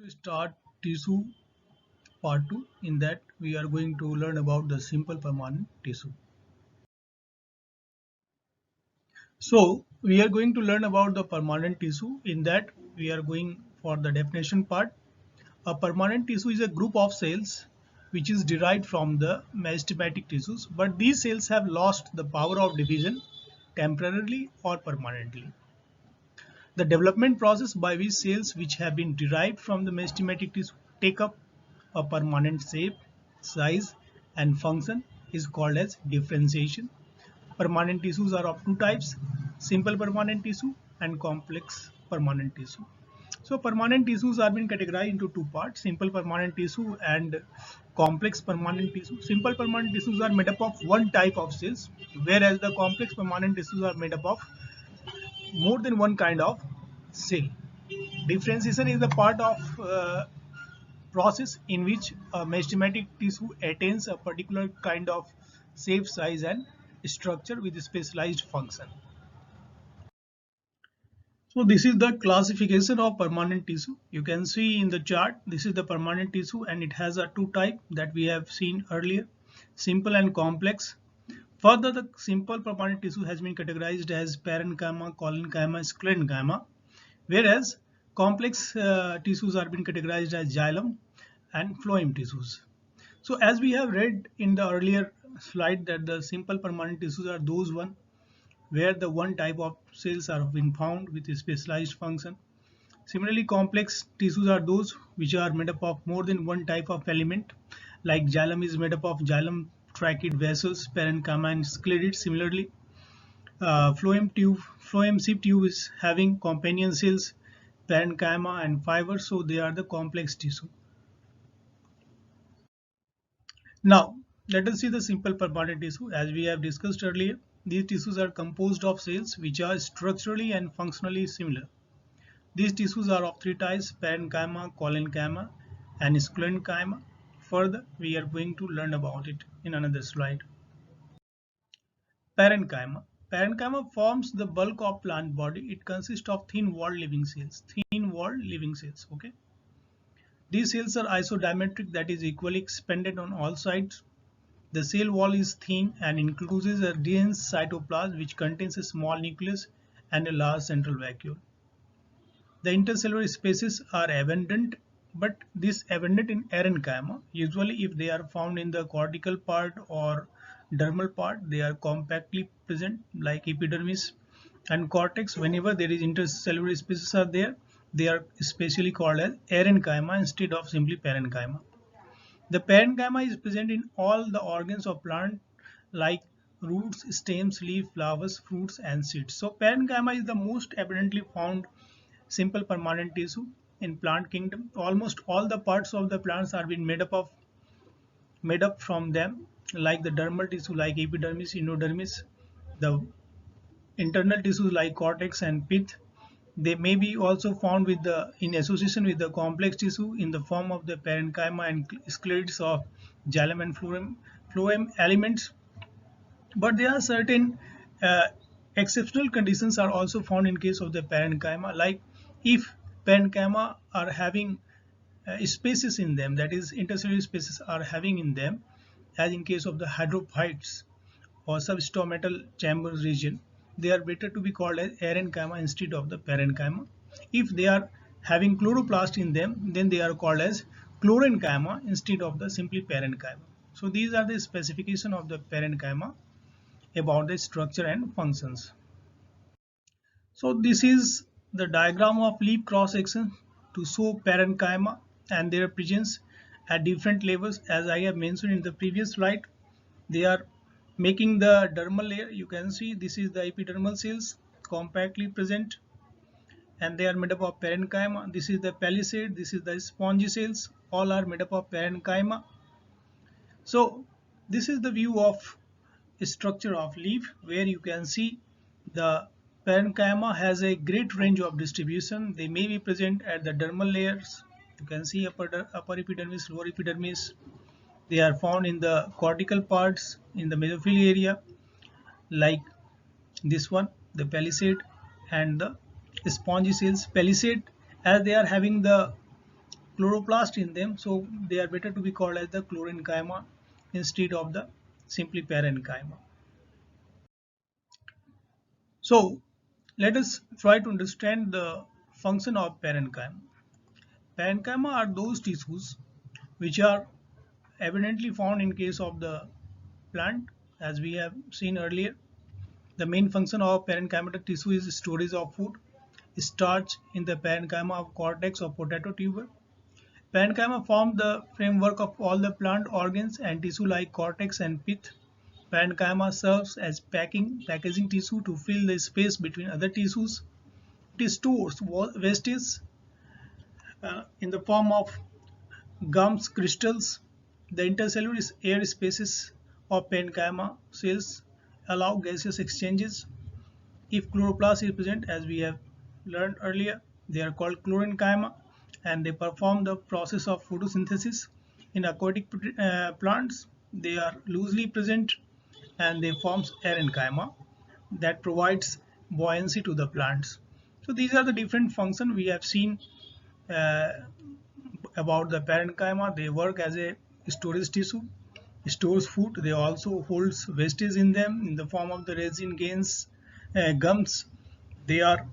To start tissue part 2. In that we are going to learn about the simple permanent tissue. So we are going to learn about the permanent tissue. In that we are going for the definition part. A permanent tissue is a group of cells which is derived from the meristematic tissues, but these cells have lost the power of division temporarily or permanently. The development process by which cells which have been derived from the meristematic tissue take up a permanent shape, size and function is called as differentiation. Permanent tissues are of two types, simple permanent tissue and complex permanent tissue. So permanent tissues are been categorized into two parts, simple permanent tissue and complex permanent tissue. Simple permanent tissues are made up of one type of cells, whereas the complex permanent tissues are made up of more than one kind of cell. Differentiation is the part of process in which a meristematic tissue attains a particular kind of shape, size and structure with a specialized function. So this is the classification of permanent tissue. You can see in the chart, this is the permanent tissue and it has a two type that we have seen earlier, simple and complex. Further, the simple permanent tissue has been categorized as parenchyma, collenchyma, sclerenchyma, whereas complex tissues are being categorized as xylem and phloem tissues. So as we have read in the earlier slide that the simple permanent tissues are those one where the one type of cells are being found with a specialized function. Similarly, complex tissues are those which are made up of more than one type of element, like xylem is made up of xylem tracheids vessels, parenchyma and sclerids. Similarly, phloem sheath tube is having companion cells, parenchyma and fibers, so they are the complex tissue. Now, let us see the simple permanent tissue. As we have discussed earlier, these tissues are composed of cells which are structurally and functionally similar. These tissues are of three types, parenchyma, collenchyma and sclerenchyma. Further, we are going to learn about it in another slide. Parenchyma. Parenchyma forms the bulk of plant body. It consists of thin-walled living cells. Thin-walled living cells. Okay. These cells are isodiametric, that is equally expanded on all sides. The cell wall is thin and includes a dense cytoplasm which contains a small nucleus and a large central vacuole. The intercellular spaces are abundant, but this abundant in parenchyma. Usually if they are found in the cortical part or dermal part, they are compactly present like epidermis and cortex. Whenever there is intercellular spaces are there, they are specially called as parenchyma instead of simply parenchyma. The parenchyma is present in all the organs of plant like roots, stems, leaves, flowers, fruits and seeds. So parenchyma is the most abundantly found simple permanent tissue in plant kingdom. Almost all the parts of the plants are being made up from them, like the dermal tissue like epidermis, endodermis, the internal tissues like cortex and pith. They may be also found with the in association with the complex tissue in the form of the parenchyma and sclerids of xylem and phloem elements. But there are certain uh, exceptional conditions are also found in case of the parenchyma, like if parenchyma are having spaces in them, that is intercellular spaces are having in them, as in case of the hydrophytes or substomatal chambers region, they are better to be called as arenchyma instead of the parenchyma. If they are having chloroplast in them, then they are called as chlorenchyma instead of the simply parenchyma. So these are the specification of the parenchyma about the structure and functions. So this is the diagram of leaf cross section to show parenchyma and their presence at different levels. As I have mentioned in the previous slide, they are making the dermal layer. You can see this is the epidermal cells compactly present and they are made up of parenchyma. This is the palisade, this is the spongy cells, all are made up of parenchyma. So this is the view of structure of leaf, where you can see the parenchyma has a great range of distribution. They may be present at the dermal layers. You can see upper epidermis, lower epidermis. They are found in the cortical parts in the mesophyll area, like this one, the palisade and the spongy cells. Palisade, as they are having the chloroplast in them, so they are better to be called as the chlorenchyma instead of the simply parenchyma. So let us try to understand the function of parenchyma. Parenchyma are those tissues which are evidently found in case of the plant, as we have seen earlier. The main function of parenchymatic tissue is storage of food, starch in the parenchyma of cortex or potato tuber. Parenchyma form the framework of all the plant organs and tissue like cortex and pith. Parenchyma serves as packaging tissue to fill the space between other tissues. It stores wastage in the form of gums crystals. The intercellular air spaces of parenchyma cells allow gaseous exchanges. If chloroplast is present, as we have learned earlier, they are called chlorenchyma and they perform the process of photosynthesis. In aquatic plants, they are loosely present and they form parenchyma that provides buoyancy to the plants. So these are the different functions we have seen uh, about the parenchyma. They work as a storage tissue, stores food. They also holds wastage in them in the form of the resin gains, gums. They are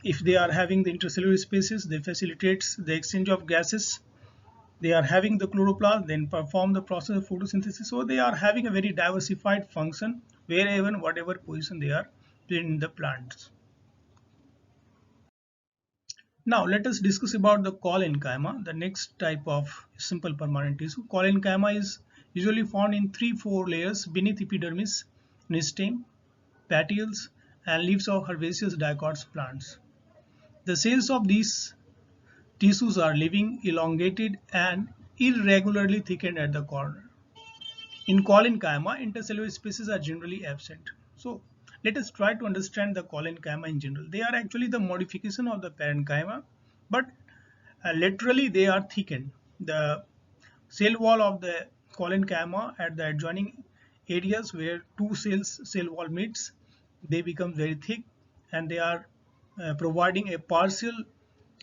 if they are having the intercellular spaces, they facilitates the exchange of gases. They are having the chloroplast, then perform the process of photosynthesis. So they are having a very diversified function wherever whatever position they are in the plants. Now let us discuss about the collenchyma, the next type of simple permanent tissue. Collenchyma is usually found in 3-4 layers beneath epidermis, stem, petioles, and leaves of herbaceous dicots plants. The cells of these tissues are living, elongated, and irregularly thickened at the corner. In collenchyma, intercellular spaces are generally absent. So let us try to understand the collenchyma in general. They are actually the modification of the parenchyma, but laterally they are thickened. The cell wall of the collenchyma at the adjoining areas where two cell wall meets, they become very thick and they are providing a partial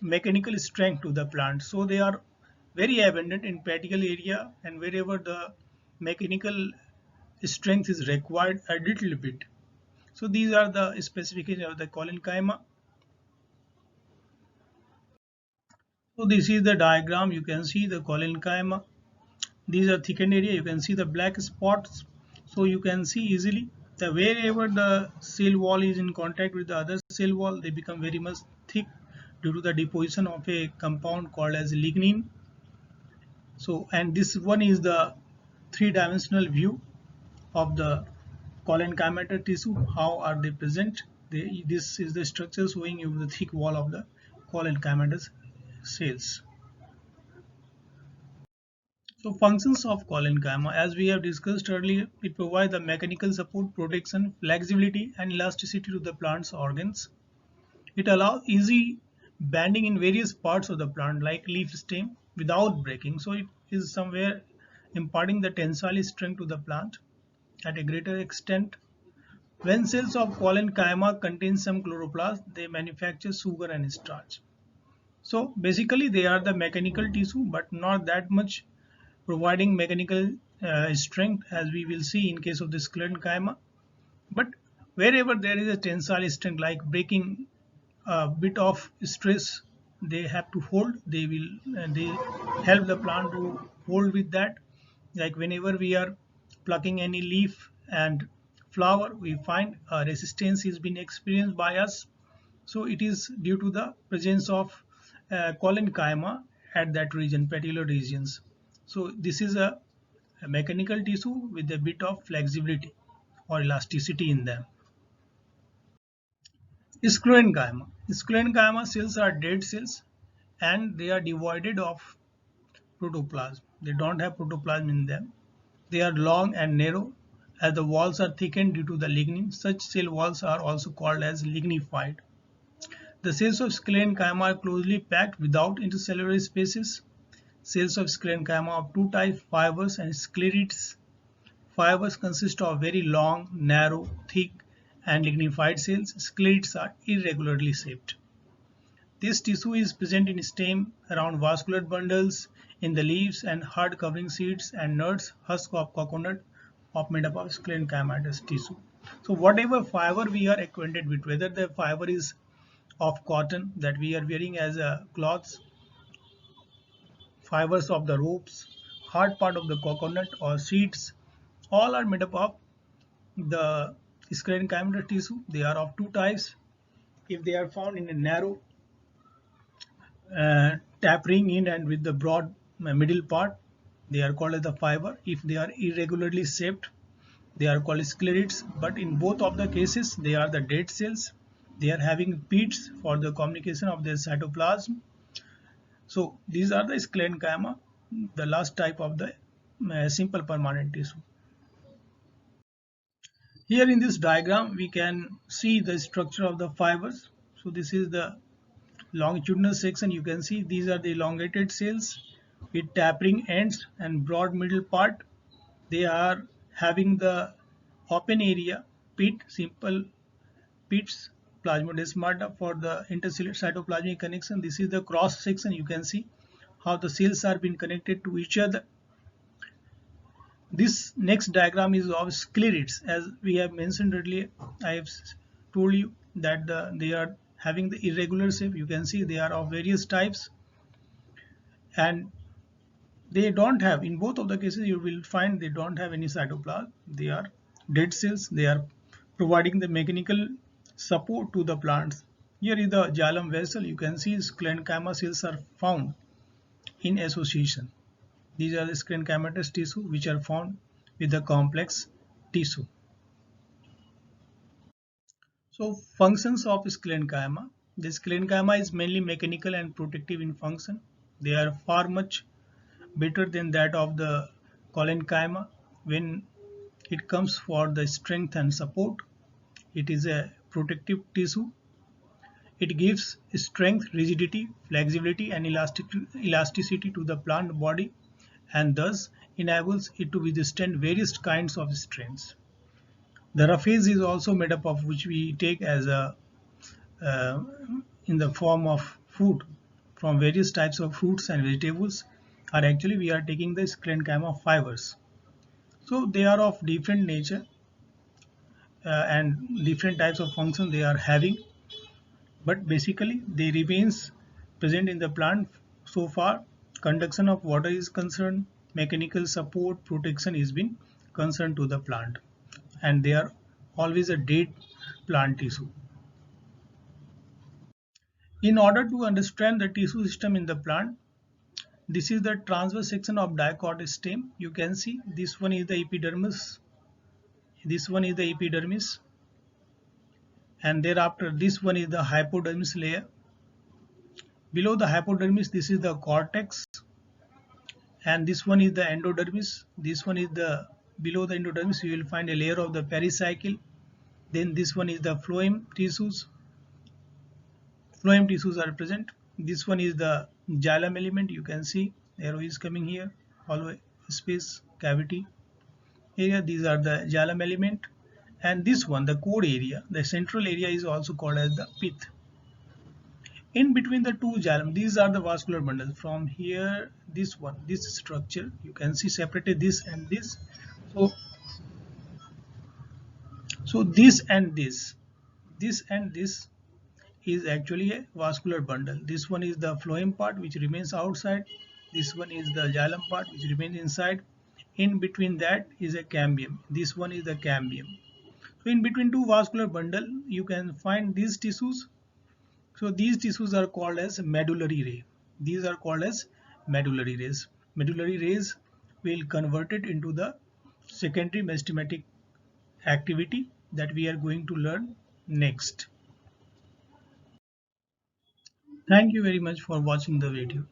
mechanical strength to the plant. So they are very abundant in petiole area and wherever the mechanical strength is required a little bit. So these are the specifications of the collenchyma. So this is the diagram. You can see the collenchyma. These are thickened area. You can see the black spots. So you can see easily that wherever the cell wall is in contact with the other cell wall, they become very much thick due to the deposition of a compound called as lignin. So, and this one is the three-dimensional view of the collenchymatic tissue. How are they present? This is the structure showing you the thick wall of the collenchymatous cells. So functions of collenchyma, as we have discussed earlier, it provides the mechanical support, protection, flexibility, and elasticity to the plant's organs. It allows easy bending in various parts of the plant like leaf stem without breaking. So it is somewhere imparting the tensile strength to the plant at a greater extent. When cells of collenchyma contain some chloroplast, they manufacture sugar and starch. So basically they are the mechanical tissue but not that much providing mechanical strength as we will see in case of the sclerenchyma. But wherever there is a tensile strength like breaking a bit of stress they have to hold, they will they help the plant to hold with that. Like whenever we are plucking any leaf and flower, we find a resistance is being experienced by us. So it is due to the presence of collenchyma at that region, petiolar regions. So this is a mechanical tissue with a bit of flexibility or elasticity in them. Sclerenchyma. Sclerenchyma cells are dead cells and they are devoid of protoplasm. They don't have protoplasm in them. They are long and narrow as the walls are thickened due to the lignin. Such cell walls are also called as lignified. The cells of sclerenchyma are closely packed without intercellular spaces. Cells of sclerenchyma of two types, fibers and sclerites. Fibers consist of very long, narrow, thick and lignified cells. Sclerites are irregularly shaped. This tissue is present in stem, around vascular bundles, in the leaves and hard covering seeds and nuts, husk of coconut, of made up of sclerenchymatous tissue. So whatever fiber we are acquainted with, whether the fiber is of cotton that we are wearing as a cloths, fibers of the ropes, hard part of the coconut or seeds, all are made up of the sclerenchymatous tissue. They are of two types. If they are found in a narrow tapering in and with the broad middle part, they are called as the fiber. If they are irregularly shaped, they are called sclerids. But in both of the cases, they are the dead cells. They are having pits for the communication of their cytoplasm. So these are the sclerenchyma, the last type of the simple permanent tissue. Here in this diagram, we can see the structure of the fibers. So this is the longitudinal section. You can see these are the elongated cells with tapering ends and broad middle part. They are having the open area pit, simple pits, plasmodesmata for the intercellular cytoplasmic connection. This is the cross section. You can see how the cells are being connected to each other. This next diagram is of sclerids. As we have mentioned earlier, I have told you that they are having the irregular shape. You can see they are of various types, and they don't have, in both of the cases you will find they don't have any cytoplasm. They are dead cells. They are providing the mechanical support to the plants. Here is the xylem vessel. You can see sclerenchyma cells are found in association. These are the sclerenchymatous tissue which are found with the complex tissue. So functions of sclerenchyma. The sclerenchyma is mainly mechanical and protective in function. They are far much better than that of the collenchyma. When it comes for the strength and support, it is a protective tissue. It gives strength, rigidity, flexibility and elasticity to the plant body, and thus enables it to withstand various kinds of strains. The roughage is also made up of, which we take as a in the form of food from various types of fruits and vegetables, are actually we are taking the sclerenchyma fibers. So they are of different nature and different types of function they are having, but basically they remains present in the plant. So far conduction of water is concerned, mechanical support, protection is been concerned to the plant, and they are always a dead plant tissue. In order to understand the tissue system in the plant, this is the transverse section of dicot stem. You can see this one is the epidermis, this one is the epidermis, and thereafter this one is the hypodermis layer. Below the hypodermis, this is the cortex, and this one is the endodermis. This one is the, below the endodermis you will find a layer of the pericycle. Then this one is the phloem tissues. Phloem tissues are present. This one is the xylem element. You can see arrow is coming here, hollow space cavity area. These are the xylem element, and this one, the core area, the central area, is also called as the pith. In between the two xylem, these are the vascular bundles. From here, this one, this structure, you can see separated this and this. So this and this and this is actually a vascular bundle. This one is the phloem part which remains outside. This one is the xylem part which remains inside. In between that is a cambium. This one is the cambium. So in between two vascular bundle you can find these tissues. So these tissues are called as medullary ray. These are called as medullary rays. Medullary rays will convert it into the secondary meristematic activity that we are going to learn next. Thank you very much for watching the video.